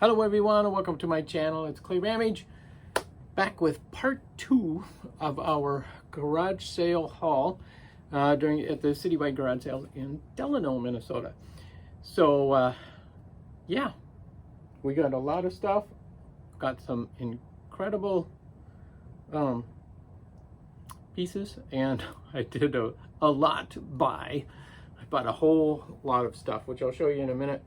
Hello everyone and welcome to my channel. It's clayrammage, back with part 2 of our garage sale haul at the citywide garage sale in Delano, Minnesota. So yeah, we got a lot of stuff. Got some incredible pieces, and I did a lot buy. I bought a whole lot of stuff, which I'll show you in a minute.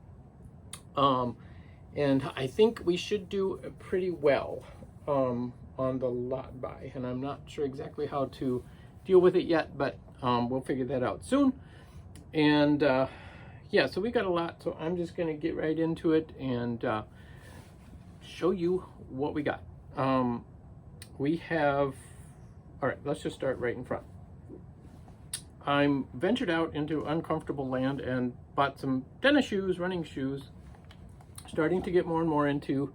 And I think we should do pretty well on the lot buy, and I'm not sure exactly how to deal with it yet, but we'll figure that out soon. And yeah, so we got a lot, so I'm just going to get right into it and show you what we got. We have, all right, let's just start right in front. I'm ventured out into uncomfortable land and bought some tennis shoes, running shoes. Starting to get more and more into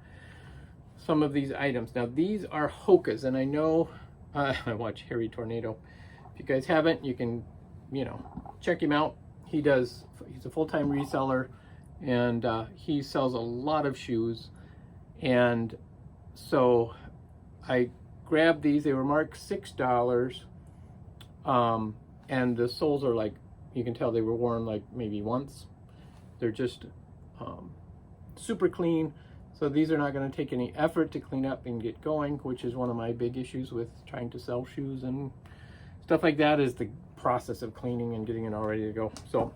some of these items. Now these are Hoka's, and I know I watch Harry Tornado. If you guys haven't, you can, check him out. He's a full-time reseller, and he sells a lot of shoes. And so I grabbed these. They were marked $6, and the soles are like, you can tell they were worn like maybe once. They're just super clean, so these are not going to take any effort to clean up and get going, which is one of my big issues with trying to sell shoes and stuff like that, is the process of cleaning and getting it all ready to go. So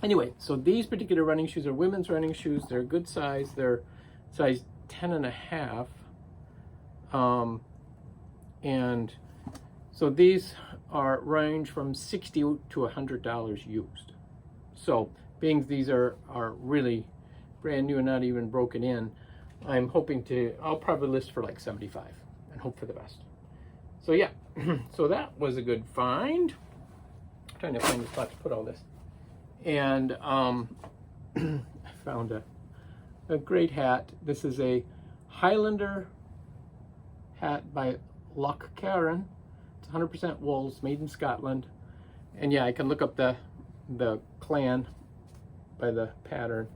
anyway, so these particular running shoes are women's running shoes. They're a good size. They're size 10.5, and so these are range from $60 to $100 used. So being these are really brand new and not even broken in, I'm hoping I'll probably list for like 75 and hope for the best. So yeah, so that was a good find. I'm trying to find a spot to put all this. And I found a great hat. This is a Highlander hat by Longan. It's 100% wool. It's made in Scotland. And yeah, I can look up the clan by the pattern.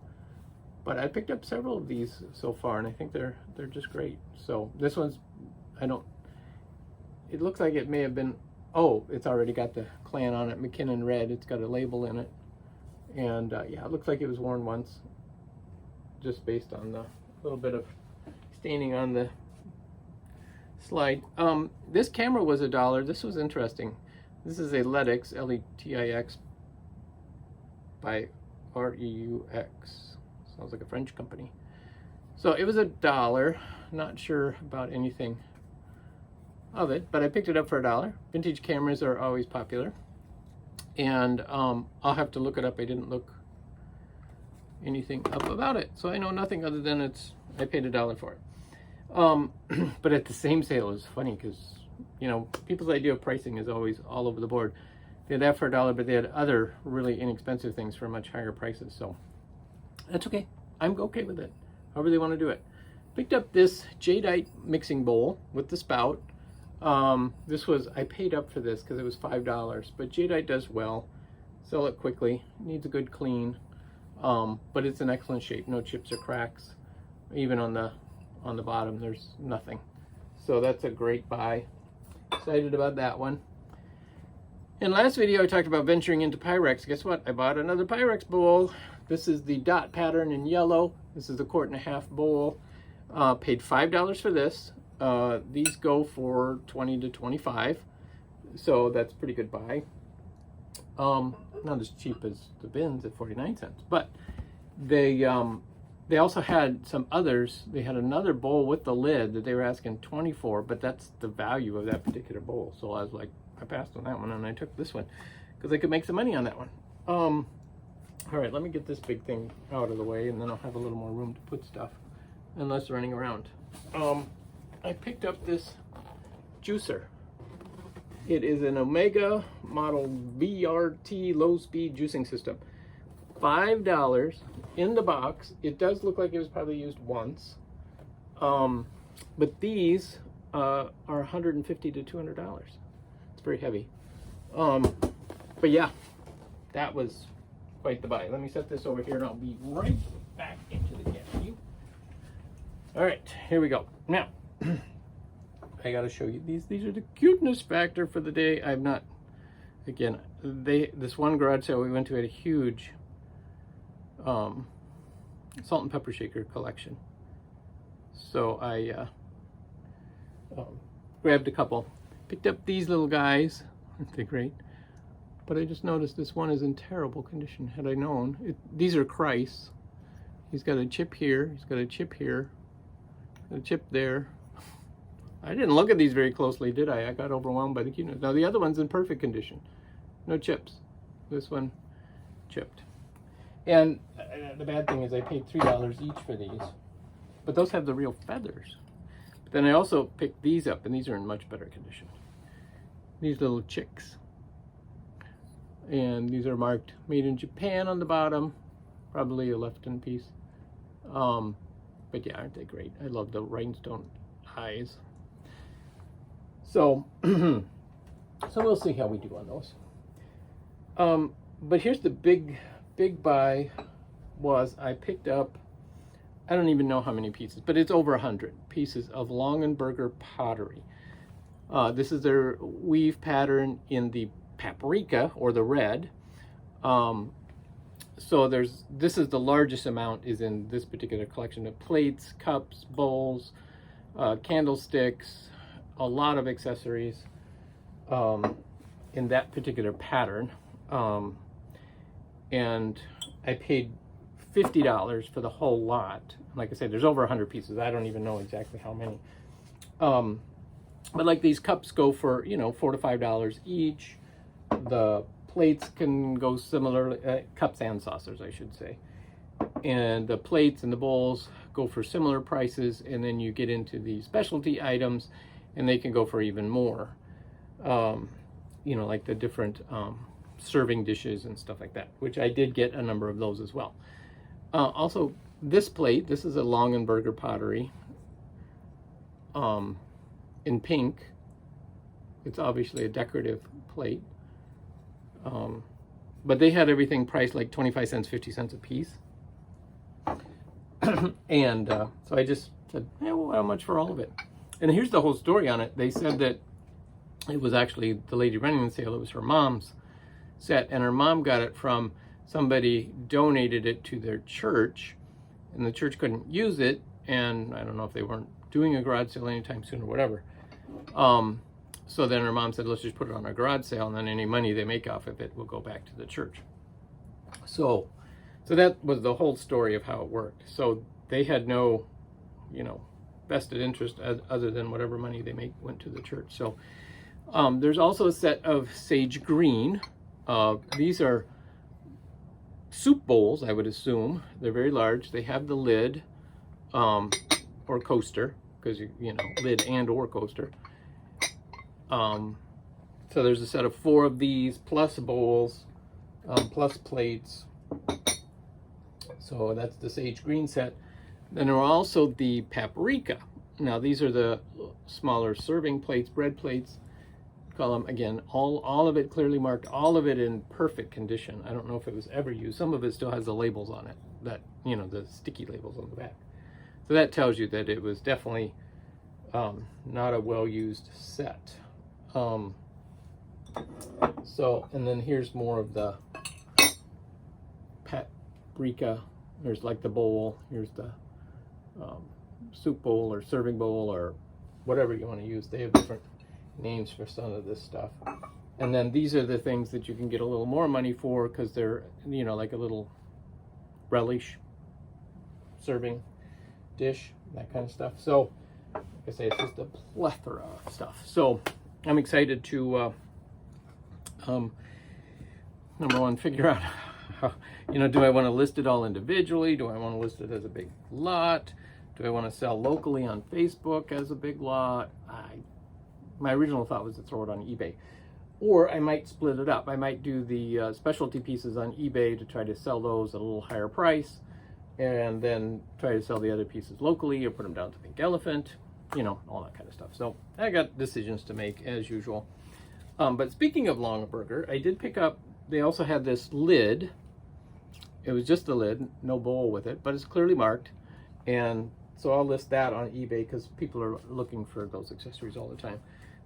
But I picked up several of these so far, and I think they're just great. So this one's, it looks like it may have been, oh, it's already got the clan on it, McKinnon Red. It's got a label in it. And yeah, it looks like it was worn once, just based on the little bit of staining on the slide. This camera was $1. This was interesting. This is a Letix, L-E-T-I-X, by R-E-U-X. Sounds like a French company. So it was $1. Not sure about anything of it, but I picked it up for $1. Vintage cameras are always popular, and I'll have to look it up. I didn't look anything up about it, so I know nothing other than I paid $1 for it. But at the same sale, it was funny because people's idea of pricing is always all over the board. They had that for $1, but they had other really inexpensive things for much higher prices. So that's okay. I'm okay with it. However they want to do it. Picked up this Jadeite mixing bowl with the spout. I paid up for this because it was $5, but Jadeite does well. Sell it quickly. Needs a good clean. But it's in excellent shape. No chips or cracks. Even on the bottom, there's nothing. So that's a great buy. Excited about that one. In last video, I talked about venturing into Pyrex. Guess what? I bought another Pyrex bowl. This is the dot pattern in yellow. This is a 1.5 quart bowl. Paid $5 for this. These go for $20 to $25, so that's a pretty good buy. Not as cheap as the bins at 49 cents, but they also had some others. They had another bowl with the lid that they were asking $20 for, but that's the value of that particular bowl. So I was like, I passed on that one and I took this one because I could make some money on that one. All right, let me get this big thing out of the way, and then I'll have a little more room to put stuff and less running around. I picked up this juicer. It is an Omega model VRT low-speed juicing system. $5 in the box. It does look like it was probably used once. But these are $150 to $200. It's very heavy. But yeah, that was quite the buy. Let me set this over here and I'll be right back into the camera. All right, here we go. Now, I got to show you these. These are the cuteness factor for the day. I've not, again, this one garage sale we went to had a huge salt and pepper shaker collection. So I grabbed a couple, picked up these little guys. Aren't they great? But I just noticed this one is in terrible condition. Had I known, these are Christ. He's got a chip here, he's got a chip here, a chip there. I didn't look at these very closely, did I? I got overwhelmed by the cuteness. Now the other one's in perfect condition. No chips. This one chipped. And the bad thing is I paid $3 each for these. But those have the real feathers. But then I also picked these up, and these are in much better condition. These little chicks. And these are marked made in Japan on the bottom. Probably a Lefton piece. But yeah, aren't they great? I love the rhinestone eyes. So, so we'll see how we do on those. But here's the big buy was I picked up, I don't even know how many pieces, but it's over 100 pieces of Longan pottery. This is their weave pattern in the paprika or the red. So this is the largest amount is in this particular collection of plates, cups, bowls, candlesticks, a lot of accessories in that particular pattern. And I paid $50 for the whole lot. Like I said, there's over 100 pieces. I don't even know exactly how many. But like these cups go for, you know, $4 to $5 each. The plates can go similar, cups and saucers, I should say. And the plates and the bowls go for similar prices. And then you get into the specialty items and they can go for even more. You know, like the different serving dishes and stuff like that, which I did get a number of those as well. Also, this plate, this is a Longan pottery in pink. It's obviously a decorative plate. But they had everything priced like 25 cents, 50 cents a piece. And so I just said, hey, well, how much for all of it? And here's the whole story on it. They said that it was actually the lady running the sale, it was her mom's set, and her mom got it from somebody donated it to their church, and the church couldn't use it, and I don't know if they weren't doing a garage sale anytime soon or whatever. So then her mom said, let's just put it on a garage sale, and then any money they make off of it will go back to the church. So that was the whole story of how it worked. So they had no, you know, vested interest other than whatever money they make went to the church. So there's also a set of sage green. These are soup bowls, I would assume. They're very large. They have the lid or coaster, because you know, lid and or coaster. So there's a set of 4 of these, plus bowls, plus plates. So that's the sage green set. Then there are also the paprika. Now these are the smaller serving plates, bread plates. Call them, again, all of it clearly marked, all of it in perfect condition. I don't know if it was ever used. Some of it still has the labels on it, that, you know, the sticky labels on the back. So that tells you that it was definitely not a well-used set. So, and then here's more of the paprika. There's like the bowl. Here's the soup bowl or serving bowl or whatever you want to use. They have different names for some of this stuff. And then these are the things that you can get a little more money for because they're, you know, like a little relish serving dish, that kind of stuff. So, like I say, it's just a plethora of stuff. So I'm excited to, number one, figure out how, you know, do I want to list it all individually? Do I want to list it as a big lot? Do I want to sell locally on Facebook as a big lot? My original thought was to throw it on eBay. Or I might split it up. I might do the specialty pieces on eBay to try to sell those at a little higher price, and then try to sell the other pieces locally or put them down to Pink Elephant, you know, all that kind of stuff. So I got decisions to make as usual. But speaking of Longan, I did pick up, they also had this lid. It was just the lid, no bowl with it, but it's clearly marked. And So I'll list that on eBay because people are looking for those accessories all the time.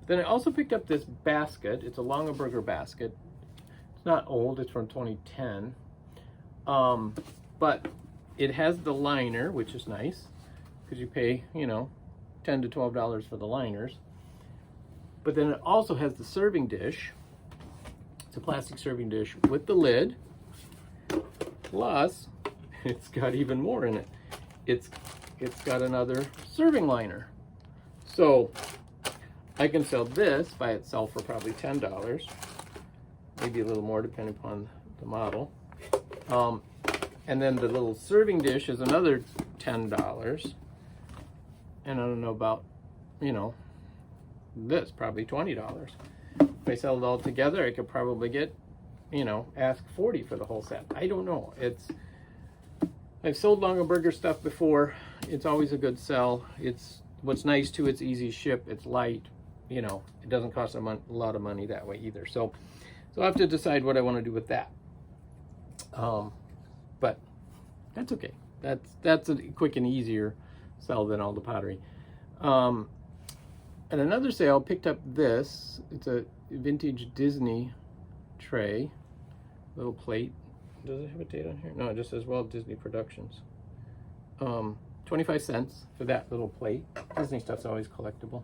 Then I also picked up this basket. It's a Longan basket. It's not old, it's from 2010. But it has the liner, which is nice because you pay, you know, $10 to $12 for the liners. But then it also has the serving dish. It's a plastic serving dish with the lid. Plus, it's got even more in it. It's got another serving liner. So I can sell this by itself for probably $10, maybe a little more depending upon the model. And then the little serving dish is another $10. And I don't know about, you know, this, probably $20. If I sell it all together, I could probably get, you know, ask $40 for the whole set. I don't know. I've sold Longan stuff before. It's always a good sell. What's nice too, it's easy to ship, it's light, you know, it doesn't cost a lot of money that way either. So I have to decide what I want to do with that. But that's okay. That's a quick and easier sell than all the pottery. At another sale, picked up this. It's a vintage Disney tray, little plate. Does it have a date on here? No, it just says Walt Disney Productions. 25 cents for that little plate. Disney stuff's always collectible.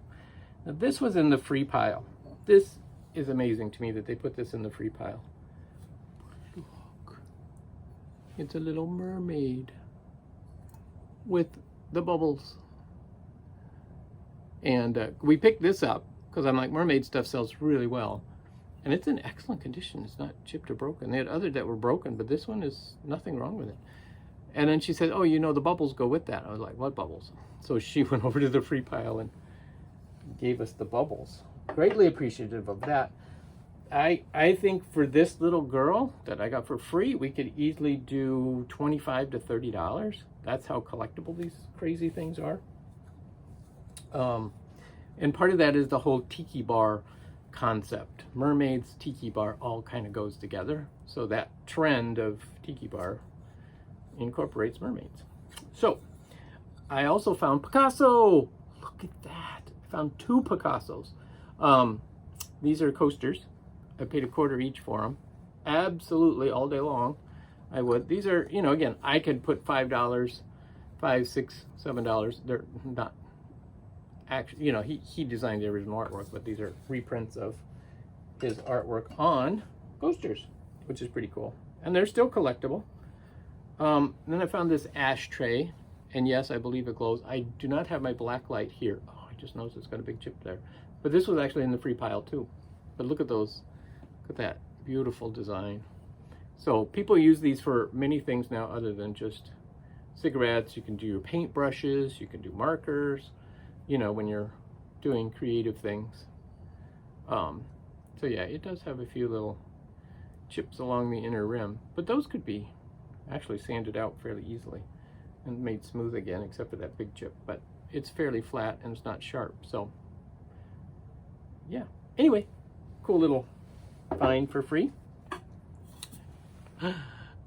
Now this was in the free pile. This is amazing to me that they put this in the free pile. Look, it's a little mermaid with the bubbles. And we picked this up because I'm like, mermaid stuff sells really well. And it's in excellent condition. It's not chipped or broken. They had others that were broken, but this one is nothing wrong with it. And then she said, oh, you know, the bubbles go with that. I was like, what bubbles? So she went over to the free pile and gave us the bubbles. Greatly appreciative of that. I think for this little girl that I got for free, we could easily do $25 to $30. That's how collectible these crazy things are. And part of that is the whole tiki bar concept. Mermaids, tiki bar, all kind of goes together. So that trend of tiki bar incorporates mermaids. So I also found Picasso. Look at that. I found 2 Picassos. These are coasters. I paid $0.25 each for them. Absolutely, all day long. I would. These are, you know, again, I could put $5, $5, $6, $7. They're not actually, you know, he designed the original artwork, but these are reprints of his artwork on coasters, which is pretty cool. And they're still collectible. Then I found this ashtray, and yes, I believe it glows. I do not have my black light here. Oh, I just noticed it's got a big chip there. But this was actually in the free pile too. But look at those. Look at that beautiful design. So people use these for many things now other than just cigarettes. You can do your paint brushes, you can do markers, you know, when you're doing creative things. So yeah, it does have a few little chips along the inner rim, but those could be actually sanded out fairly easily and made smooth again, except for that big chip. But it's fairly flat and it's not sharp. So yeah, anyway, cool little find for free.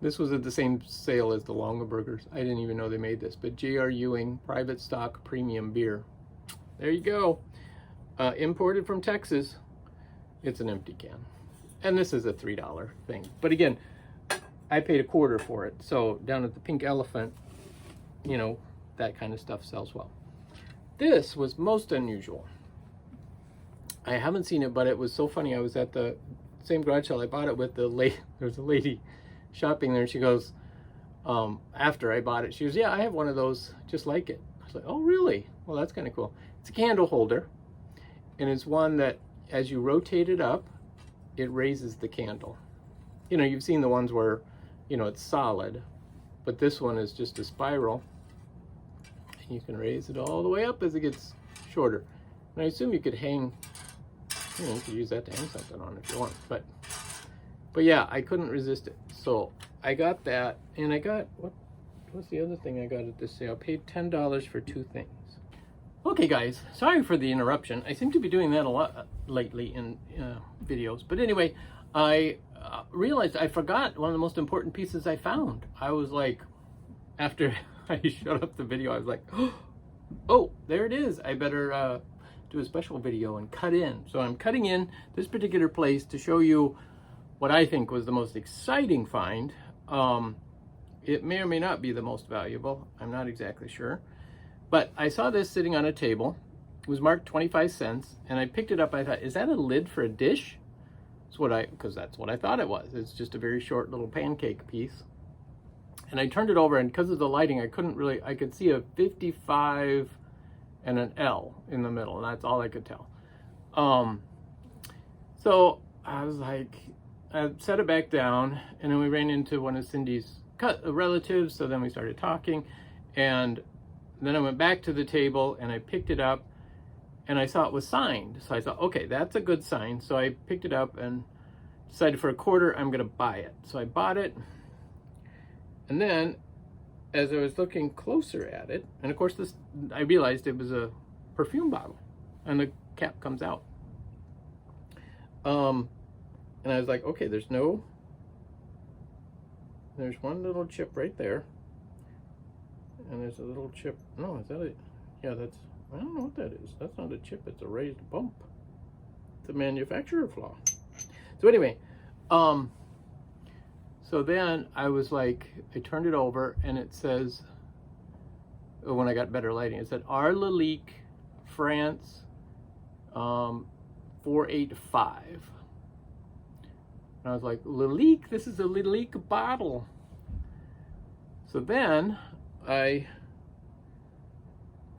This was at the same sale as the Longan. I didn't even know they made this, but J.R. Ewing private stock premium beer. There you go. Imported from Texas. It's an empty can. And this is a $3 thing. But again, I paid $0.25 for it. So down at the Pink Elephant, you know, that kind of stuff sells well. This was most unusual. I haven't seen it, but it was so funny. I was at the same garage sale I bought it with. There's a lady shopping there, and she goes, after I bought it, she goes, yeah, I have one of those just like it. I was like, oh, really? Well, that's kind of cool. It's a candle holder, and it's one that as you rotate it up, it raises the candle. You know, you've seen the ones where, you know, it's solid, but this one is just a spiral, and you can raise it all the way up as it gets shorter. And I assume you could hang, you know, you could use that to hang something on if you want, but yeah, I couldn't resist it. So I got that, and I got, what's the other thing I got at this sale? I paid $10 for 2 things. Okay guys, sorry for the interruption. I seem to be doing that a lot lately in videos. But anyway, I realized I forgot one of the most important pieces I found. I was like, after I shut up the video, I was like, oh, oh, there it is. I better do a special video and cut in. So I'm cutting in this particular place to show you what I think was the most exciting find. It may or may not be the most valuable. I'm not exactly sure. But I saw this sitting on a table. It was marked 25 cents, and I picked it up. I thought, is that a lid for a dish? Because that's what I thought it was. It's just a very short little pancake piece. And I turned it over, and because of the lighting, I could see a 55 and an L in the middle, and that's all I could tell. So I was like, I set it back down, and then we ran into one of Cindy's relatives, so then we started talking, and then I went back to the table, and I picked it up, and I saw it was signed. So I thought, okay, that's a good sign. So I picked it up and decided for $1 I'm gonna buy it. So I bought it, and then as I was looking closer at it, and of course I realized it was a perfume bottle, and the cap comes out. And I was like, okay, there's one little chip right there, and there's a little chip. No, is that it? Yeah, I don't know what that is. That's not a chip, it's a raised bump. It's a manufacturer flaw. So anyway, so then I was like, I turned it over, and it says, when I got better lighting, it said Arlelique, France, 485. And I was like, Lalique, this is a Lalique bottle. So then I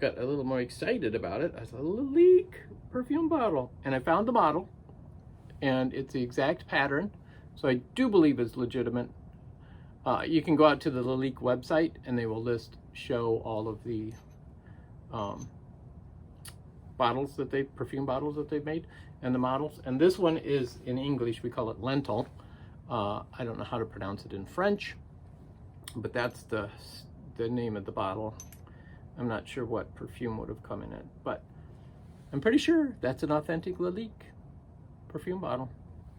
got a little more excited about it. I said, Lalique perfume bottle. And I found the model, and it's the exact pattern. So I do believe it's legitimate. You can go out to the Lalique website, and they will show all of the perfume bottles that they've made, and the models. And this one is in English, we call it lentil. I don't know how to pronounce it in French, but that's the name of the bottle. I'm not sure what perfume would have come in it, but I'm pretty sure that's an authentic Lalique perfume bottle.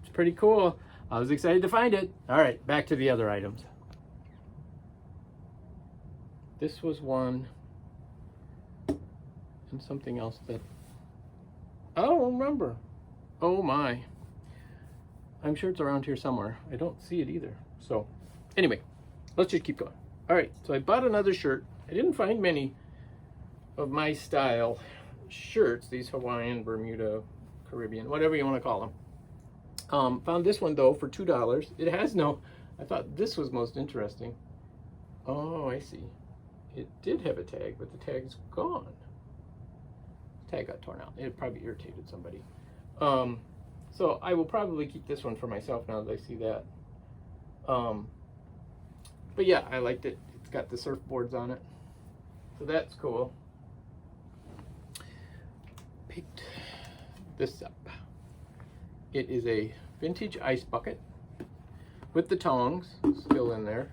It's pretty cool. I was excited to find it. All right, back to the other items. This was one, and something else that I don't remember. Oh my. I'm sure it's around here somewhere. I don't see it either. So anyway, let's just keep going. All right, so I bought another shirt. I didn't find many of my style shirts, these Hawaiian, Bermuda, Caribbean, whatever you want to call them. Found this one though for $2. It has I thought this was most interesting. Oh, I see. It did have a tag, but the tag's gone. The tag got torn out. It probably irritated somebody. So I will probably keep this one for myself now that I see that. But yeah, I liked it. It's got the surfboards on it. So that's cool. Picked this up. It is a vintage ice bucket with the tongs still in there.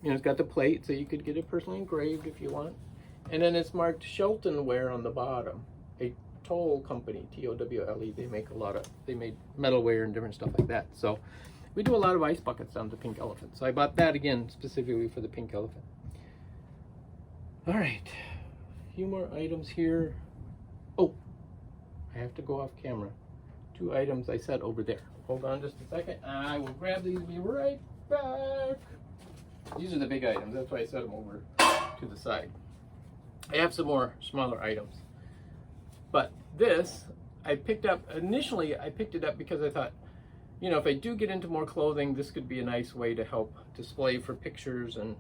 It's got the plate, so you could get it personally engraved if you want. And then it's marked Sheltonware on the bottom. A Toll company, T-O-W-L-E. They made metalware and different stuff like that. So we do a lot of ice buckets down the Pink Elephant. So I bought that again specifically for the Pink Elephant. All right, a few more items here. Oh, I have to go off camera. 2 items I set over there. Hold on just a second. I will grab these and be right back. These are the big items. That's why I set them over to the side. I have some more smaller items. But this, I picked up, initially I picked it up because I thought, if I do get into more clothing, this could be a nice way to help display for pictures and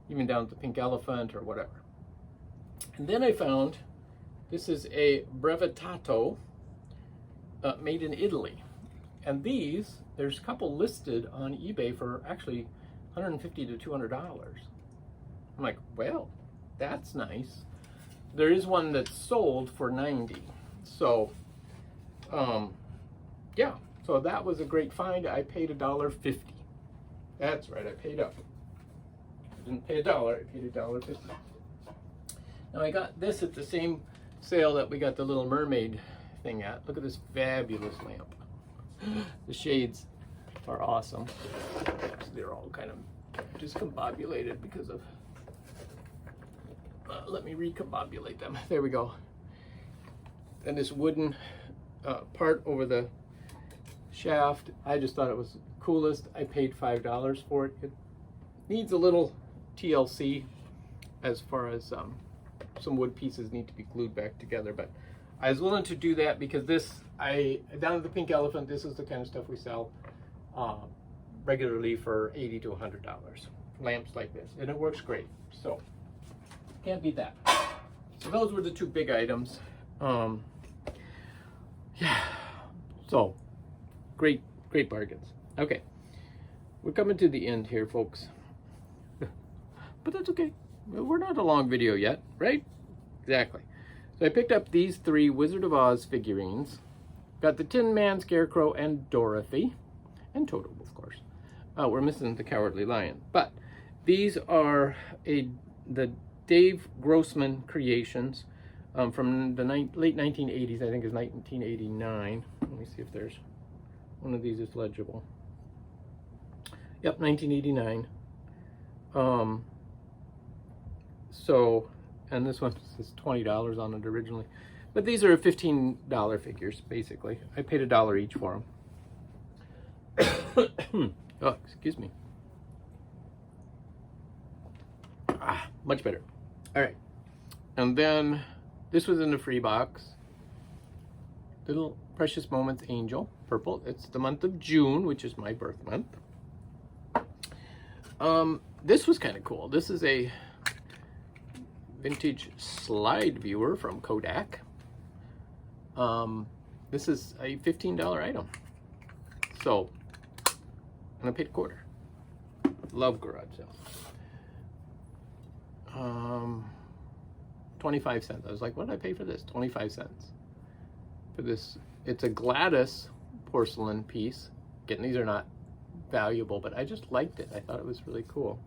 even down at the Pink Elephant or whatever. And then I found this is a brevettato made in Italy. And these, there's a couple listed on eBay for actually $150 to $200. I'm like, well, that's nice. There is one that's sold for $90. So, yeah. So that was a great find. I paid $1.50. That's right, I paid up. I didn't pay $1, I paid $1.50. Now I got this at the same sale that we got the Little Mermaid thing at. Look at this fabulous lamp. The shades are awesome. They're all kind of discombobulated because of let me recombobulate them. There we go. And this wooden part over the shaft, I just thought it was coolest. I paid $5 for it. It needs a little TLC as far as some wood pieces need to be glued back together, but I was willing to do that because this, down at the Pink Elephant, this is the kind of stuff we sell regularly for $80 to $100. Lamps like this, and it works great, so can't beat that. So those were the two big items. Yeah, so great bargains. Okay, we're coming to the end here, folks. But that's okay. We're not a long video yet, right? Exactly. So I picked up these 3 Wizard of Oz figurines. Got the Tin Man, Scarecrow, and Dorothy. And Toto, of course. We're missing the Cowardly Lion. But these are the Dave Grossman creations from the late 1980s. I think is 1989. Let me see if there's one of these is legible. Yep, 1989. So, and this one is $20 on it originally, but these are $15 figures basically. I paid $1 each for them. Oh, excuse me. Much better. All right, and then this was in the free box. Little Precious Moments Angel, purple. It's the month of June, which is my birth month. This was kind of cool. This is a vintage slide viewer from Kodak. This is a $15 item. So, and I paid $0.25. Love garage sales. 25 cents. I was like, what did I pay for this? 25 cents. For this, it's a Gladys porcelain piece. Again, these are not valuable, but I just liked it. I thought it was really cool.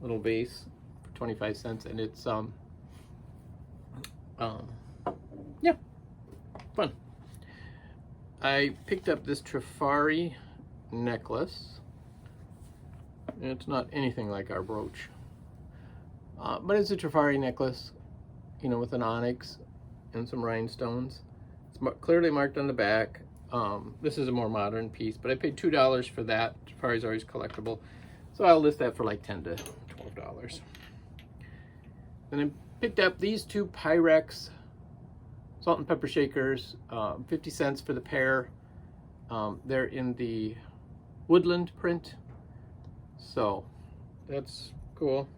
Little vase for 25 cents, and it's yeah, fun. I picked up this Trifari necklace. It's not anything like our brooch, but it's a Trifari necklace, you know, with an onyx and some rhinestones. It's clearly marked on the back. This is a more modern piece, but I paid $2 for that. Trifari's always collectible, so I'll list that for like $10 to $12. And I picked up these 2 Pyrex salt and pepper shakers, 50 cents for the pair. They're in the woodland print, so that's cool.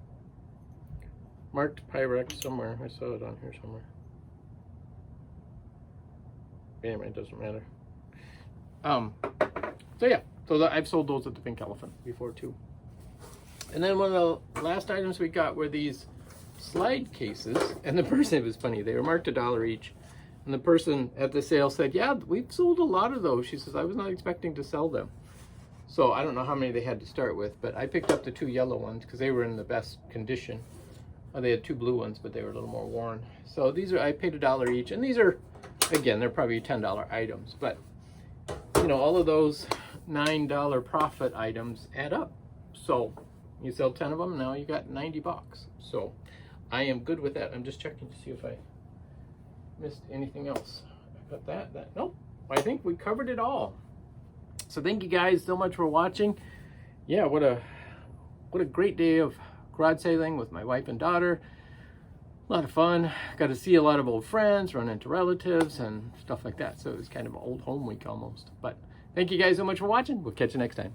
Marked Pyrex somewhere. I saw it on here somewhere. Anyway, it doesn't matter. So yeah, so I've sold those at the Pink Elephant before too. And then one of the last items we got were these slide cases, and the person, it was funny, they were marked $1 each, and the person at the sale said, yeah, we've sold a lot of those. She says, I was not expecting to sell them. So I don't know how many they had to start with, but I picked up the 2 yellow ones because they were in the best condition. They had 2 blue ones, but they were a little more worn. So these are, I paid $1 each, and these are, again, they're probably $10 items, but you know, all of those $9 profit items add up. So you sell 10 of them, now you got 90 bucks. So I am good with that. I'm just checking to see if I missed anything else. I got that. Nope. I think we covered it all. So thank you guys so much for watching. Yeah, what a great day of garage sailing with my wife and daughter. A lot of fun. Got to see a lot of old friends, run into relatives and stuff like that. So it was kind of an old home week almost. But thank you guys so much for watching. We'll catch you next time.